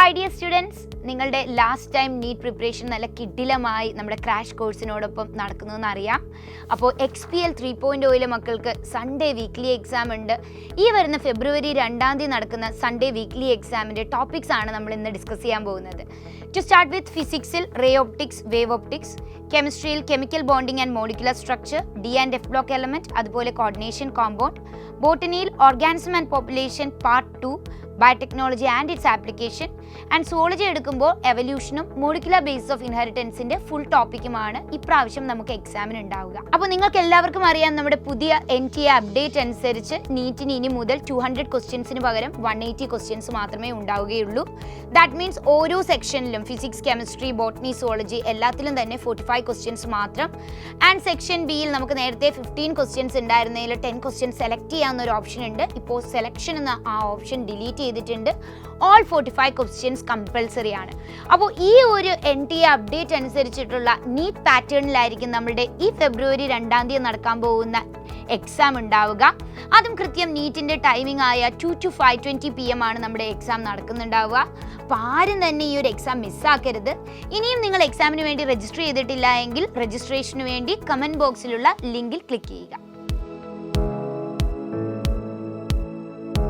My dear students, നിങ്ങളുടെ last time NEET preparation നല്ല കിടിലമായി നമ്മുടെ ക്രാഷ് കോഴ്സിനോടൊപ്പം നടക്കുന്നതെന്ന് അറിയാം. അപ്പോൾ XPL 3.0 മക്കൾക്ക് സൺഡേ വീക്ക്ലി എക്സാം ഉണ്ട്. ഈ വരുന്ന ഫെബ്രുവരി 2 നടക്കുന്ന സൺഡേ വീക്ക്ലി എക്സാമിൻ്റെ ടോപ്പിക്സ് ആണ് നമ്മൾ ഇന്ന് ഡിസ്കസ് ചെയ്യാൻ പോകുന്നത്. ടു സ്റ്റാർട്ട് വിത്ത് ഫിസിക്സിൽ റേ ഓപ്റ്റിക്സ്, വേവ് ഓപ്റ്റിക്സ്, കെമിസ്ട്രിയിൽ chemical bonding and molecular structure, D&F block element, അതുപോലെ കോർഡിനേഷൻ കോമ്പൗണ്ട്. ബോട്ടണിയിൽ organism and population part 2, biotechnology and its application. And zoology എടുക്കുമ്പോൾ എവല്യൂഷനും മോളിക്കുലർ ബേസ് ഓഫ് ഇൻഹെറിറ്റൻസിൻ്റെ full ടോപ്പിക്കുമാണ് ഇപ്രാവശ്യം നമുക്ക് എക്സാമിന് ഉണ്ടാവുക. അപ്പോൾ നിങ്ങൾക്ക് എല്ലാവർക്കും അറിയാം, നമ്മുടെ പുതിയ NTA അപ്ഡേറ്റ് അനുസരിച്ച് നീറ്റിന് ഇനി മുതൽ 200 ക്വസ്റ്റ്യൻസിന് പകരം 180 ക്വസ്റ്റ്യൻസ് മാത്രമേ ഉണ്ടാവുകയുള്ളൂ. ദാറ്റ് മീൻസ് ഓരോ സെക്ഷനിലും ഫിസിക്സ്, കെമിസ്ട്രി, ബോട്ടണി, സുവോളജി എല്ലാത്തിലും തന്നെ 45 ക്വസ്റ്റ്യൻസ് മാത്രം. ആൻഡ് സെക്ഷൻ ബിയിൽ നമുക്ക് നേരത്തെ 15 ക്വസ്റ്റ്യൻസ് ഉണ്ടായിരുന്നതിൽ 10 ക്വസ്റ്റ്യൻസ് സെലക്ട് ചെയ്യാവുന്ന ഒരു ഓപ്ഷൻ ഉണ്ട്. ഇപ്പോൾ സെലക്ഷൻ എന്ന ആ ഓപ്ഷൻ ഡിലീറ്റ് ചെയ്തിട്ടുണ്ട്. ഓൾ 45 ക്വസ്റ്റ്യൻസ് കമ്പൽസറി ആണ്. അപ്പോൾ ഈ ഒരു NTA അപ്ഡേറ്റ് അനുസരിച്ചിട്ടുള്ള നീറ്റ് പാറ്റേണിലായിരിക്കും നമ്മുടെ ഈ ഫെബ്രുവരി 2 നടക്കാൻ പോകുന്ന എക്സാം ഉണ്ടാവുക. അതും കൃത്യം നീറ്റിൻ്റെ ടൈമിംഗ് ആയ 2 to 5:20 PM ആണ് നമ്മുടെ എക്സാം നടക്കുന്നുണ്ടാവുക. അപ്പോൾ ആരും തന്നെ ഈ ഒരു എക്സാം മിസ്സാക്കരുത്. ഇനിയും നിങ്ങൾ എക്സാമിന് വേണ്ടി രജിസ്റ്റർ ചെയ്തിട്ടില്ല എങ്കിൽ രജിസ്ട്രേഷന് വേണ്ടി കമൻറ്റ് ബോക്സിലുള്ള ലിങ്കിൽ ക്ലിക്ക് ചെയ്യുക.